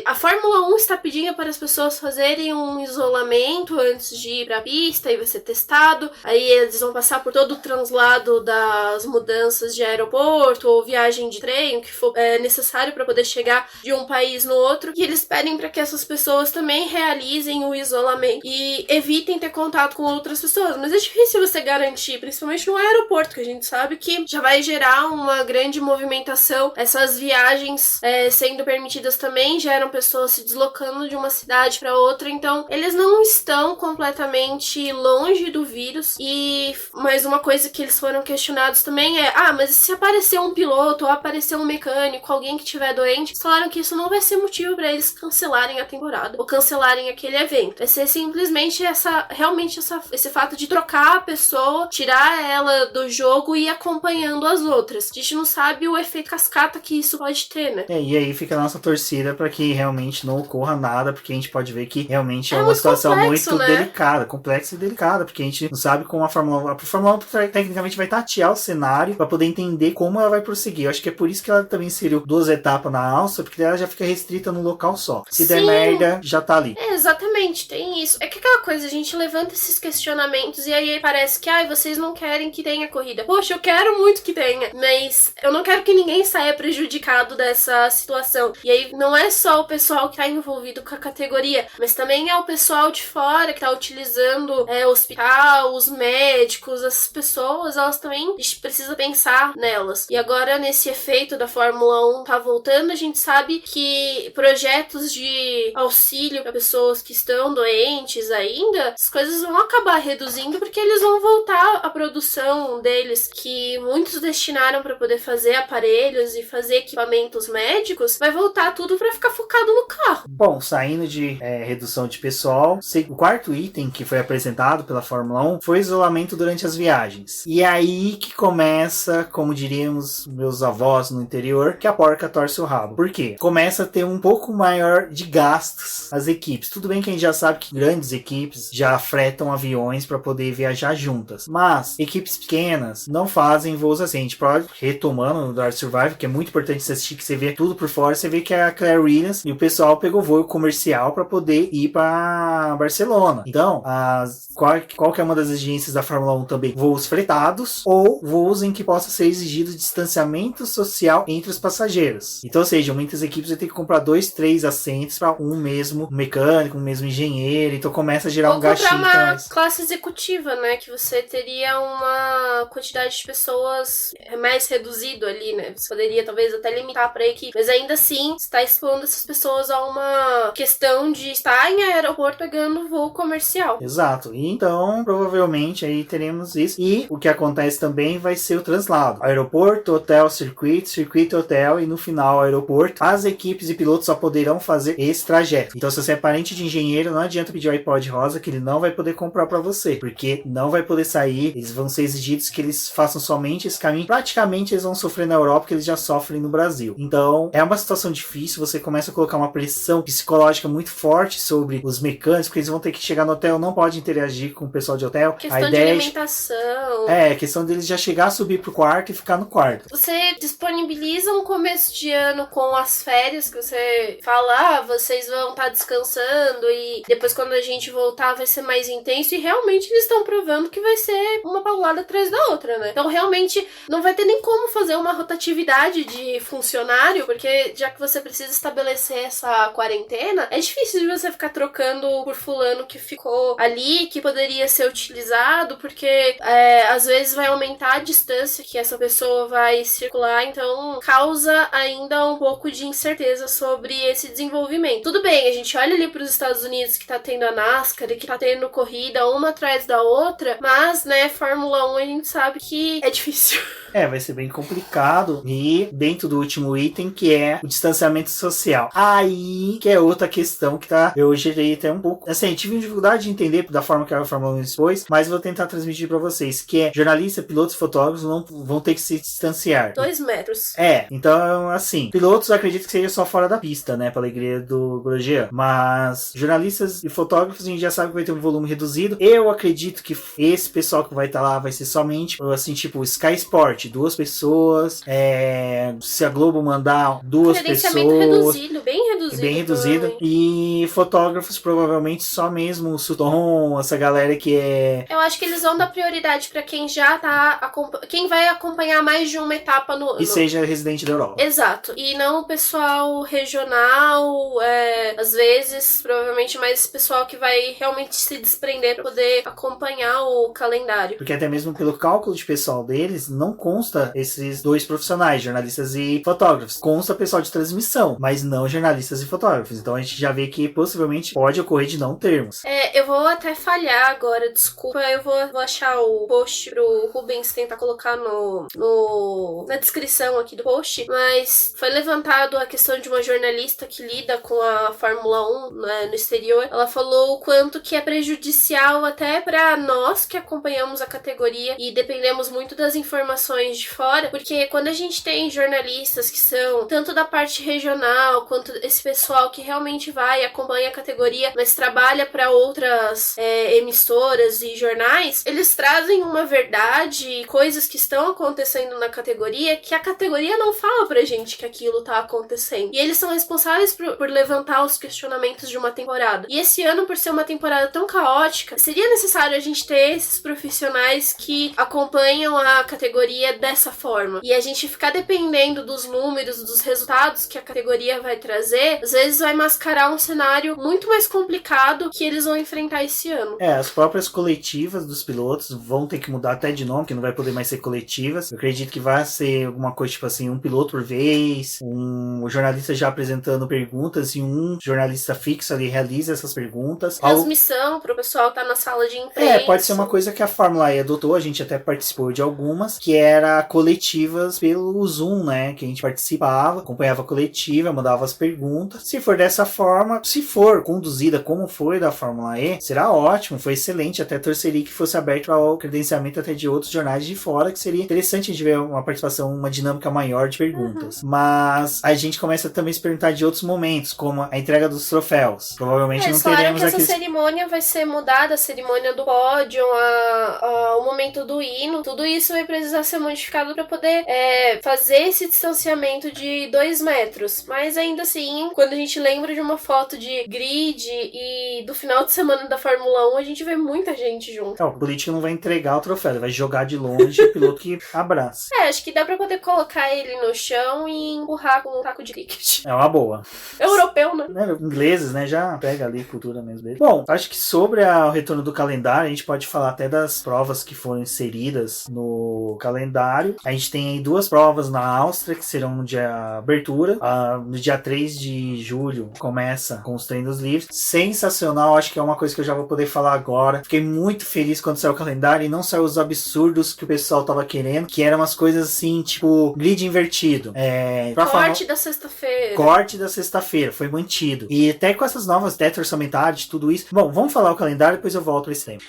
a Fórmula 1 está pedindo para as pessoas fazerem um isolamento antes de ir para a pista e vai ser testado, aí eles vão passar por todo o translado das mudanças de aeroporto ou viagem de trem, o que for necessário para poder chegar de um país no outro, e eles pedem para que essas pessoas também realizem o isolamento e evitem ter contato com outras pessoas, mas é difícil você garantir, principalmente no aeroporto, que a gente sabe que já vai gerar uma grande movimentação. Essas viagens sendo permitidas também geram pessoas se deslocando de uma cidade para outra, então eles não estão completamente longe do vírus. E mais uma coisa que eles foram questionados também mas se aparecer um piloto ou aparecer um mecânico, alguém que estiver doente, eles falaram que isso não vai ser motivo para eles cancelarem a temporada ou cancelarem aquele evento. Vai ser simplesmente esse fato de trocar a pessoa, tirar ela do jogo e ir acompanhando as outras. A gente não sabe o efeito cascata que isso pode ter, né? E aí fica a nossa torcida para que realmente não ocorra nada, porque a gente pode ver que realmente é uma situação muito delicada, complexa e delicada, porque a gente não sabe como a Fórmula 1 tecnicamente vai tatear o cenário para poder entender como ela vai prosseguir. Eu acho que é por isso que ela também inseriu 2 etapas na alça, porque ela já fica restrita num local só. Se der merda, já tá ali. Exatamente, tem isso. É que aquela coisa, a gente levanta esses questionamentos e aí parece que vocês não querem que tenha corrida. Poxa, eu quero muito que tenha, mas eu não quero que ninguém saia prejudicado dessa situação. E aí não é só o pessoal que tá envolvido com a categoria, mas também é o pessoal de fora que tá utilizando o hospital, os médicos, as pessoas, elas também, a gente precisa pensar nelas. E agora, nesse efeito da Fórmula 1 tá voltando, a gente sabe que projetos de auxílio para pessoas que estão doentes ainda, as coisas vão acabar reduzindo, porque eles vão voltar a produção deles, que muitos destinaram para poder fazer aparelhos e fazer equipamentos médicos, vai voltar tudo para ficar focado no carro. Bom, saindo de redução de pessoal, o quarto item que foi apresentado pela Fórmula 1 foi isolamento durante as viagens. E aí que começa, como diríamos meus avós no interior, que a porca torce o rabo. Por quê? Começa a ter um pouco maior de gastos as equipes. Tudo bem que a gente já sabe que grandes equipes já fretam aviões para poder viajar juntas, mas equipes pequenas não fazem voos assim. A gente pode, retomando no Drive to Survive, que é muito importante você assistir, que você vê tudo por fora, você vê que a Claire Williams, e o pessoal pegou voo comercial para poder ir para Barcelona. Então, qual que é uma das exigências da Fórmula 1 também? Voos fretados ou voos em que possa ser exigido distanciamento social entre os passageiros. Então, ou seja, muitas equipes vão ter que comprar 2, 3 assentos para um mesmo mecânico, um mesmo engenheiro. Então começa a gerar um gastinho. Ou comprar uma classe executiva, né? Que você teria uma quantidade de pessoas mais reduzido ali, né? Você poderia talvez até limitar para a equipe. Mas ainda assim, está expondo essas pessoas a uma questão de estar em aeroporto pegando voo comercial. Exato. E então, provavelmente, aí teremos isso. E o que acontece também vai ser o translado. Aeroporto, hotel, circuito, circuito, hotel e no final aeroporto. As equipes e pilotos só poderão fazer esse trajeto. Então, se você é parente de engenheiro, não adianta pedir o iPod rosa que ele não vai poder comprar para você, porque não vai poder sair. Eles vão ser exigidos que eles façam somente esse caminho. Praticamente eles vão sofrer na Europa, porque eles já sofrem no Brasil. Então, é uma situação difícil. Você começa a colocar uma pressão psicológica muito forte sobre os mecânicos, porque eles vão ter que chegar no hotel, não pode interagir com o pessoal de hotel. Questão de alimentação. Questão deles já chegar, subir pro quarto e ficar no quarto. Você disponibiliza um começo de ano com as férias, que você fala, vocês vão estar descansando e depois quando a gente voltar vai ser mais intenso, e realmente eles estão provando que vai ser uma paulada atrás da outra, né? Então realmente não vai ter nem como fazer uma rotatividade de funcionário, porque já que você precisa estabelecer essa quarentena, é difícil de você ficar trocando por fulano que ficou ali, que poderia ser utilizado, porque às vezes vai aumentar a distância que essa pessoa vai circular, então causa ainda um pouco de incerteza sobre esse desenvolvimento. Tudo bem, a gente olha ali para os Estados Unidos que tá tendo a NASCAR e que tá tendo corrida uma atrás da outra, mas, né, Fórmula 1 a gente sabe que é difícil. Vai ser bem complicado. E dentro do último item, que é o distanciamento social. Aí, que é outra questão que eu gerei até um pouco. Assim, tive dificuldade de entender da forma que a Fórmula 1 expôs, mas vou tentar transmitir pra vocês, que é jornalistas, pilotos e fotógrafos vão ter que se distanciar. 2 metros. Então, assim, pilotos acredito que seja só fora da pista, né, pra alegria do Grosjean. Mas jornalistas e fotógrafos a gente já sabe que vai ter um volume reduzido. Eu acredito que esse pessoal que vai estar lá vai ser somente, assim, tipo, Sky Sport, 2 pessoas. Se a Globo mandar 2 pessoas. Reduzido, bem reduzido. Bem reduzido. E fotógrafos, provavelmente só mesmo o Sutton, essa galera que é... Eu acho que eles vão dar prioridade pra quem já tá... Quem vai acompanhar mais de uma etapa no... seja residente da Europa. Exato. E não o pessoal regional, às vezes, provavelmente mais esse pessoal que vai realmente se desprender pra poder acompanhar o calendário. Porque até mesmo pelo cálculo de pessoal deles, não consta esses 2 profissionais, jornalistas e fotógrafos. Consta pessoal de transmissão, mas não jornalistas e fotógrafos. Então a gente já vê que possivelmente pode ocorrer de não termos. Eu vou até falhar agora, desculpa. Eu vou achar o post pro Rubens tentar colocar na descrição aqui do post, mas foi levantado a questão de uma jornalista que lida com a Fórmula 1, né, no exterior. Ela falou o quanto que é prejudicial até pra nós que acompanhamos a categoria e dependemos muito das informações de fora, porque quando a gente tem jornalistas que são tanto da parte regional quanto esse pessoal que realmente vai e acompanha a categoria, mas trabalha para outras emissoras e jornais, eles trazem uma verdade, coisas que estão acontecendo na categoria que a categoria não fala pra gente que aquilo tá acontecendo. E eles são responsáveis por levantar os questionamentos de uma temporada. E esse ano, por ser uma temporada tão caótica, seria necessário a gente ter esses profissionais que acompanham a categoria dessa forma. E a gente ficar dependendo dos números, dos resultados que a categoria vai trazer, às vezes vai mascarar um cenário muito mais complicado que eles vão enfrentar esse ano. As próprias coletivas dos pilotos vão ter que mudar até de nome, que não vai poder mais ser coletivas. Eu acredito que vai ser alguma coisa tipo assim, um piloto por vez, um jornalista já apresentando perguntas e um jornalista fixo ali realiza essas perguntas. Transmissão pro pessoal que tá na sala de imprensa. Pode ser uma coisa que a Fórmula E adotou, a gente até participou de algumas, que era coletivas pelo Zoom, né, que a gente participava, acompanhava a coletiva, mandava as perguntas. Se for dessa forma, se for conduzida como foi da Fórmula E, será ótimo, foi excelente, até torceria que fosse aberto ao credenciamento até de outros jornais de fora, que seria interessante a gente ver uma participação, uma dinâmica maior de perguntas. Mas a gente começa também a se perguntar de outros momentos, como a entrega dos troféus. Provavelmente não teremos que essa cerimônia vai ser mudada, a cerimônia do pódio, o momento do hino, tudo isso vai precisar ser modificado para poder fazer esse distanciamento de 2 metros. Mas ainda assim, quando a gente lembra de uma foto de grid e do final de semana da Fórmula 1, a gente vê muita gente junto. O político não vai entregar o troféu, ele vai jogar de longe o piloto que abraça. Acho que dá pra poder colocar ele no chão e empurrar com um taco de cricket. É uma boa. Europeu, né? Ingleses, né? Já pega ali a cultura mesmo dele. Bom, acho que sobre o retorno do calendário, a gente pode falar até das provas que foram inseridas no calendário. A gente tem aí 2 provas na Áustria, que serão no dia abertura. No dia 3 de julho começa com os treinos livres. Sensacional, acho que é uma coisa que eu já vou poder falar agora. Fiquei muito feliz quando saiu o calendário e não saiu os absurdos que o pessoal tava querendo, que eram umas coisas assim, tipo grid invertido. Corte da sexta-feira. Corte da sexta-feira, foi mantido. E até com essas novas teto orçamentárias, tudo isso. Bom, vamos falar o calendário, depois eu volto pra esse tempo.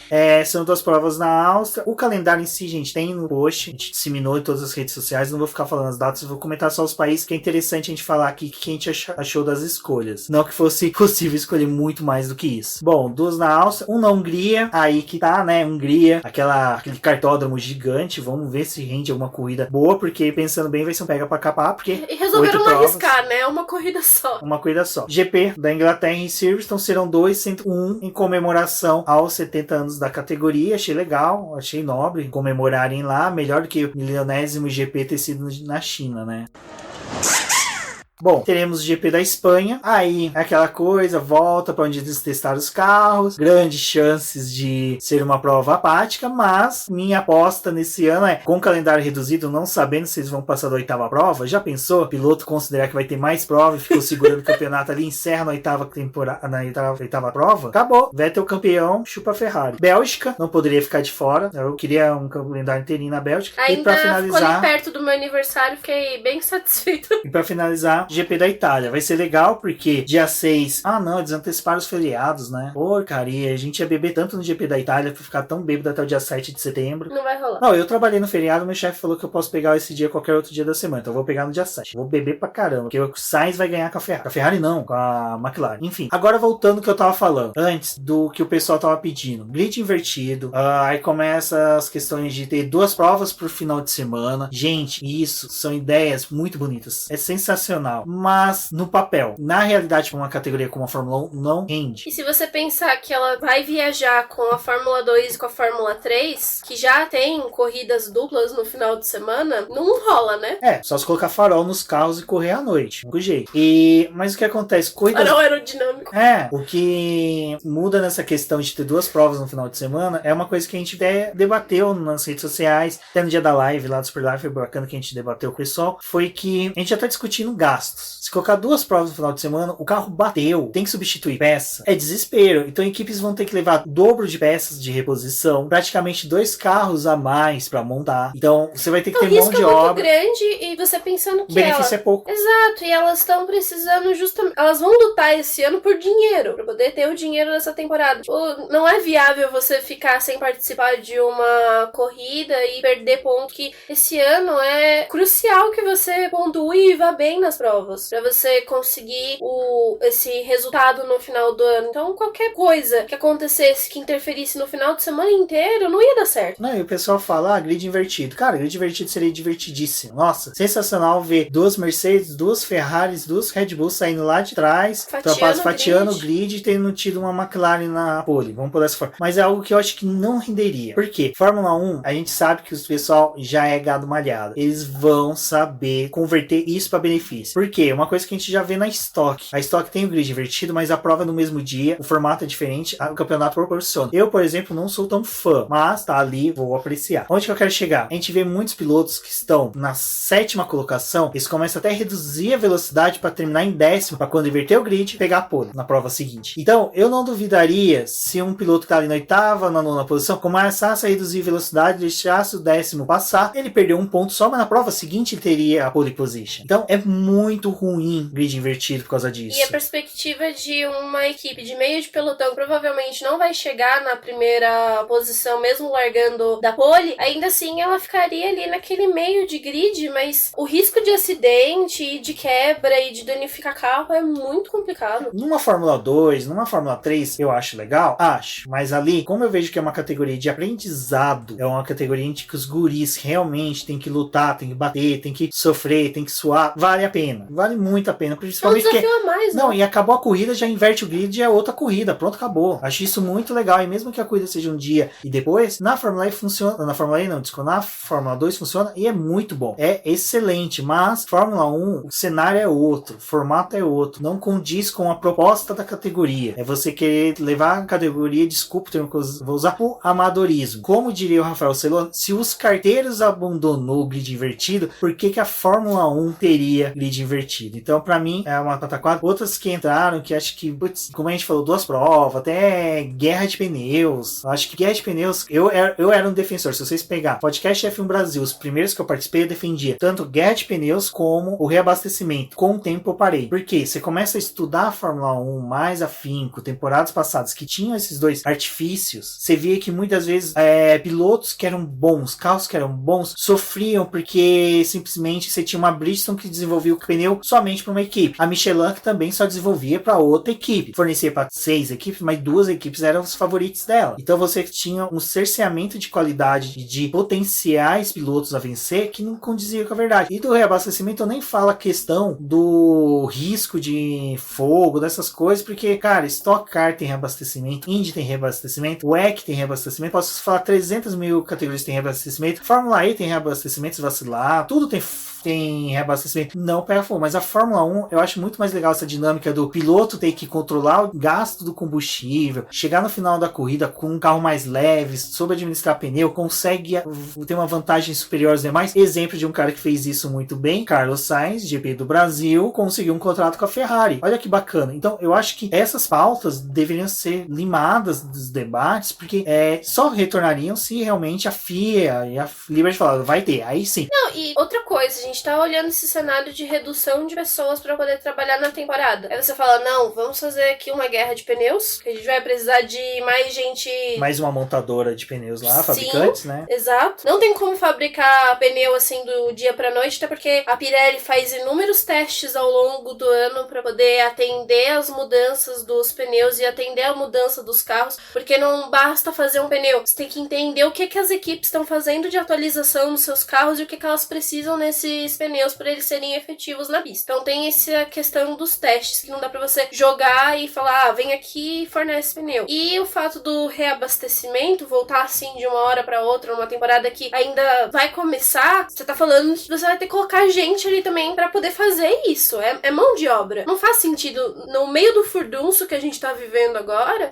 São 2 provas na Áustria. O calendário em si, gente, tem no post. A gente disseminou em todas as redes sociais. Não vou ficar falando as datas, eu vou comentar só os países, que é interessante a gente falar aqui o que a gente achou das escolhas. Não que fosse possível escolher muito mais do que isso. Bom, 2 na Áustria, 1 na Hungria. Aí que tá, né? Hungria, aquele cartódromo gigante. Vamos ver se rende alguma corrida boa, porque pensando bem, vai ser um pega pra capar, porque... E resolveram não arriscar, né? Uma corrida só. Uma corrida só. GP da Inglaterra em Silverstone serão 2, sendo 1 em comemoração aos 70 anos da categoria. Achei legal, achei nobre comemorarem lá. Melhor do que o milionésimo GP ter sido na China, né? Bom, teremos o GP da Espanha, aí aquela coisa, volta para onde eles testaram os carros, grandes chances de ser uma prova apática, mas minha aposta nesse ano é, com calendário reduzido, não sabendo se eles vão passar da 8ª prova, já pensou? O piloto considerar que vai ter mais prova e ficou segurando o campeonato ali, encerra na 8ª temporada, na 8ª prova, acabou, Vettel campeão, chupa Ferrari. Bélgica, não poderia ficar de fora, eu queria um calendário inteirinho na Bélgica. Ainda e para finalizar, ficou ali perto do meu aniversário, fiquei bem satisfeito. E para finalizar, GP da Itália. Vai ser legal porque dia 6... não, eles anteciparam os feriados, né? Porcaria, a gente ia beber tanto no GP da Itália pra ficar tão bêbado até o dia 7 de setembro. Não vai rolar. Não, eu trabalhei no feriado, meu chefe falou que eu posso pegar esse dia qualquer outro dia da semana. Então eu vou pegar no dia 7. Vou beber pra caramba, porque o Sainz vai ganhar com a Ferrari. Com a Ferrari não, com a McLaren. Enfim, agora voltando ao que eu tava falando. Antes do que o pessoal tava pedindo. Grid invertido. Aí começa as questões de ter 2 provas por final de semana. Gente, isso são ideias muito bonitas. É sensacional. Mas no papel, na realidade, para uma categoria como a Fórmula 1, não rende. E se você pensar que ela vai viajar com a Fórmula 2 e com a Fórmula 3, que já tem corridas duplas no final de semana, não rola, né? Só se colocar farol nos carros e correr à noite. Do jeito. Mas o que acontece? Farol aerodinâmico. O que muda nessa questão de ter 2 provas no final de semana é uma coisa que a gente até debateu nas redes sociais, até no dia da live lá do Super Live, foi bacana que a gente debateu com o pessoal, foi que a gente já tá discutindo gastos. Se colocar 2 provas no final de semana, o carro bateu, tem que substituir peça, é desespero. Então equipes vão ter que levar o dobro de peças de reposição, praticamente 2 carros a mais para montar. Então você vai ter que ter mão de obra. O risco é muito grande e você pensando que o benefício é pouco. Exato, e elas estão precisando justamente, elas vão lutar esse ano por dinheiro, para poder ter o dinheiro dessa temporada. Não é viável você ficar sem participar de uma corrida e perder ponto, que esse ano é crucial que você pontue e vá bem nas provas, para você conseguir esse resultado no final do ano. Então qualquer coisa que acontecesse que interferisse no final de semana inteiro não ia dar certo. Não, e o pessoal fala, grid invertido. Cara, grid invertido seria divertidíssimo. Nossa, sensacional ver 2 Mercedes, 2 Ferraris, 2 Red Bulls saindo lá de trás, fatiando o grid e tendo tido uma McLaren na pole. Vamos por essa forma. Mas é algo que eu acho que não renderia. Por quê? Fórmula 1, a gente sabe que o pessoal já é gado malhado. Eles vão saber converter isso para benefício. Por quê? Uma coisa que a gente já vê na Stock. A Stock tem o grid invertido, mas a prova é no mesmo dia, o formato é diferente, o campeonato proporciona. Eu, por exemplo, não sou tão fã, mas tá ali, vou apreciar. Onde que eu quero chegar? A gente vê muitos pilotos que estão na 7ª colocação, eles começam até a reduzir a velocidade para terminar em 10º, para quando inverter o grid, pegar a pole na prova seguinte. Então, eu não duvidaria se um piloto que tá ali na 8ª, na 9ª posição, começasse a reduzir a velocidade, deixasse o 10º passar, ele perdeu um ponto só, mas na prova seguinte ele teria a pole position. Então, é muito ruim grid invertido por causa disso. E a perspectiva de uma equipe de meio de pelotão provavelmente não vai chegar na primeira posição, mesmo largando da pole, ainda assim ela ficaria ali naquele meio de grid, mas o risco de acidente, de quebra e de danificar carro é muito complicado. Numa Fórmula 2, numa Fórmula 3, eu acho legal? Acho. Mas ali, como eu vejo que é uma categoria de aprendizado, é uma categoria em que os guris realmente têm que lutar, têm que bater, têm que sofrer, têm que suar, vale a pena. pena. Vale muito a pena. É um Principalmente desafio a mais, não, e acabou a corrida, já inverte o grid e é outra corrida. Pronto, acabou. Acho isso muito legal. E mesmo que a corrida seja um dia e depois, na Fórmula E funciona. Na Fórmula E não, desculpa, na Fórmula 2 funciona e é muito bom. É excelente. Mas Fórmula 1, o cenário é outro, o formato é outro. Não condiz com a proposta da categoria. É você querer levar a categoria, desculpa o termo que eu vou usar, o amadorismo. Como diria o Rafael Celon, se os carteiros abandonou o grid invertido, por que a Fórmula 1 teria grid invertido? Então, pra mim, é uma pataquada. Outras que entraram, que acho que, putz, como a gente falou, 2 provas, até guerra de pneus. Acho que guerra de pneus, eu era um defensor. Se vocês pegar podcast F1 Brasil, os primeiros que eu participei, eu defendia tanto guerra de pneus como o reabastecimento. Com o tempo eu parei. Porque você começa a estudar a Fórmula 1 mais afinco, temporadas passadas que tinham esses dois artifícios, você via que muitas vezes pilotos que eram bons, carros que eram bons, sofriam porque simplesmente você tinha uma Bridgestone que desenvolvia o pneu somente para uma equipe. A Michelin que também só desenvolvia para outra equipe. Fornecia para 6 equipes, mas 2 equipes eram os favoritos dela. Então você tinha um cerceamento de qualidade de potenciais pilotos a vencer que não condizia com a verdade. E do reabastecimento eu nem falo a questão do risco de fogo, dessas coisas, porque, cara, Stock Car tem reabastecimento, Indy tem reabastecimento, WEC tem reabastecimento, posso falar 300 mil categorias tem reabastecimento, Fórmula E tem reabastecimento se vacilar, tudo tem reabastecimento, não pega fogo, mas a Fórmula 1 eu acho muito mais legal essa dinâmica do piloto ter que controlar o gasto do combustível, chegar no final da corrida com um carro mais leve, soube administrar pneu, consegue ter uma vantagem superior aos demais. Exemplo de um cara que fez isso muito bem, Carlos Sainz, GP do Brasil, conseguiu um contrato com a Ferrari. Olha que bacana. Então eu acho que essas pautas deveriam ser limadas dos debates, porque só retornariam se realmente a FIA e a Liberty falaram, vai ter, aí sim. Não, e outra coisa, a gente tá olhando esse cenário de redução de pessoas pra poder trabalhar na temporada. Aí você fala, não, vamos fazer aqui uma guerra de pneus, que a gente vai precisar de mais gente... Mais uma montadora de pneus lá, fabricantes, né? Exato. Não tem como fabricar pneu assim do dia pra noite, até porque a Pirelli faz inúmeros testes ao longo do ano pra poder atender as mudanças dos pneus e atender a mudança dos carros, porque não basta fazer um pneu, você tem que entender o que as equipes estão fazendo de atualização nos seus carros e o que elas precisam nesses pneus para eles serem efetivos na pista. Então tem essa questão dos testes, que não dá pra você jogar e falar, vem aqui e fornece pneu. E o fato do reabastecimento voltar assim de uma hora pra outra, numa temporada que ainda vai começar, você tá falando que você vai ter que colocar gente ali também pra poder fazer isso. É mão de obra. Não faz sentido, no meio do furdunço que a gente tá vivendo agora,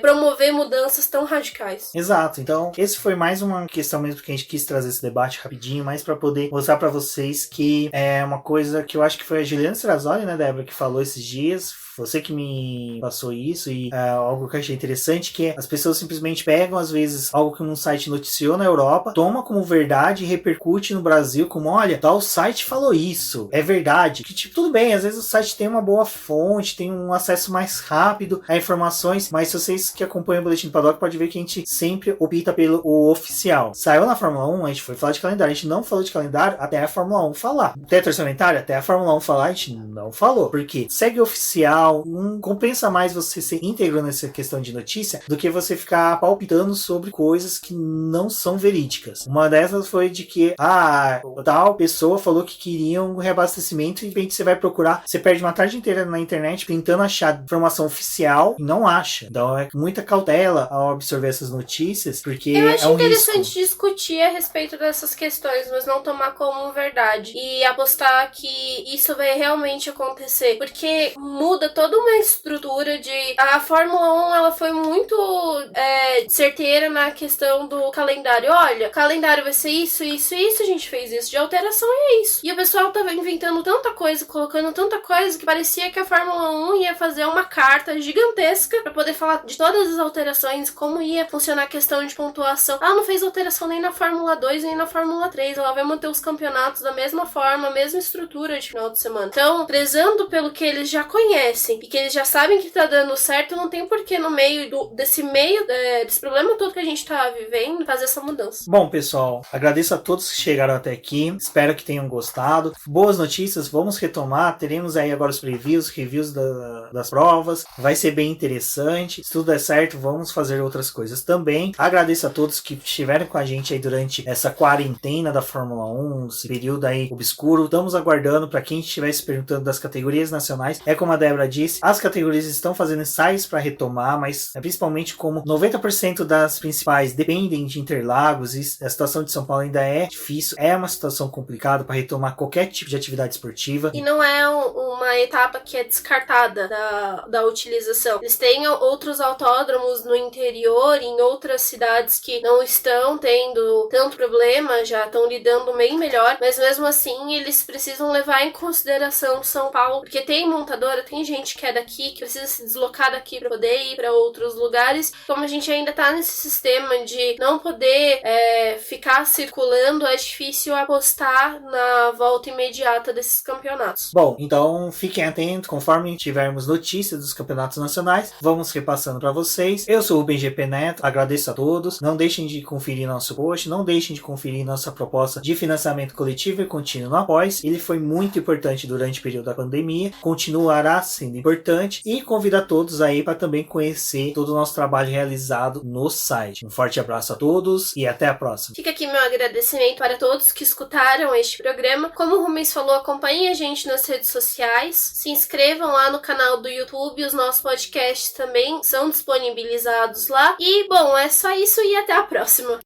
promover mudanças tão radicais. Exato. Então, esse foi mais uma questão mesmo que a gente quis trazer esse debate rapidinho, mais pra poder mostrar pra vocês que é uma coisa que eu acho que foi a Juliana Serrazoli, né, Débora, que falou esses dias. Você que me passou isso e algo que eu achei interessante, que as pessoas simplesmente pegam, às vezes, algo que um site noticiou na Europa, toma como verdade e repercute no Brasil como, olha, tal site falou isso, é verdade. Que, tipo, tudo bem, às vezes o site tem uma boa fonte, tem um acesso mais rápido a informações, mas se vocês que acompanham o Boletim do Paddock, pode ver que a gente sempre opta pelo oficial. Saiu na Fórmula 1, a gente foi falar de calendário, a gente não falou de calendário até a Fórmula 1 falar. Teto orçamentário, até a Fórmula 1 falar, a gente não falou. Porque segue oficial, compensa mais você ser íntegro nessa questão de notícia do que você ficar palpitando sobre coisas que não são verídicas. Uma dessas foi de que tal pessoa falou que queria um reabastecimento e de repente você vai procurar, você perde uma tarde inteira na internet tentando achar informação oficial e não acha. Então é muita cautela ao absorver essas notícias, porque eu acho interessante risco. Discutir a respeito dessas questões, mas não tomar como verdade e apostar que isso vai realmente acontecer, porque muda toda uma estrutura de... A Fórmula 1, ela foi muito certeira na questão do calendário. Olha, o calendário vai ser isso, isso e isso, a gente fez isso de alteração e é isso. E o pessoal tava inventando tanta coisa, colocando tanta coisa, que parecia que a Fórmula 1 ia fazer uma carta gigantesca pra poder falar de todas as alterações, como ia funcionar a questão de pontuação. Ela não fez alteração nem na Fórmula 2, nem na Fórmula 3. Ela vai manter os campeonatos da mesma forma, a mesma estrutura de final de semana. Então, prezando pelo que eles já conhecem e que eles já sabem que tá dando certo, não tem porquê no meio desse problema todo que a gente tá vivendo, fazer essa mudança. Bom, pessoal, agradeço a todos que chegaram até aqui, espero que tenham gostado. Boas notícias, vamos retomar, teremos aí agora os reviews das provas, vai ser bem interessante. Se tudo der certo, vamos fazer outras coisas também. Agradeço a todos que estiveram com a gente aí durante essa quarentena da Fórmula 1, esse período aí obscuro. Estamos aguardando ano, para quem estiver se perguntando das categorias nacionais, é como a Débora disse, as categorias estão fazendo ensaios para retomar, mas principalmente como 90% das principais dependem de Interlagos e a situação de São Paulo ainda é difícil, é uma situação complicada para retomar qualquer tipo de atividade esportiva. E não é uma etapa que é descartada da utilização. Eles têm outros autódromos no interior, em outras cidades que não estão tendo tanto problema, já estão lidando bem melhor, mas mesmo assim eles precisam levar em consideração São Paulo, porque tem montadora, tem gente que é daqui, que precisa se deslocar daqui para poder ir para outros lugares. Como a gente ainda tá nesse sistema de não poder ficar circulando, é difícil apostar na volta imediata desses campeonatos. Bom, então fiquem atentos, conforme tivermos notícias dos campeonatos nacionais, vamos repassando para vocês. Eu sou o Rubem GP Neto, agradeço a todos, não deixem de conferir nosso post, não deixem de conferir nossa proposta de financiamento coletivo e contínuo no Apoia-se. Ele foi muito importante durante o período da pandemia, continuará sendo importante e convido a todos aí para também conhecer todo o nosso trabalho realizado no site. Um forte abraço a todos e até a próxima. Fica aqui meu agradecimento para todos que escutaram este programa. Como o Rubens falou, acompanhem a gente nas redes sociais, se inscrevam lá no canal do YouTube, os nossos podcasts também são disponibilizados lá. E, bom, é só isso e até a próxima.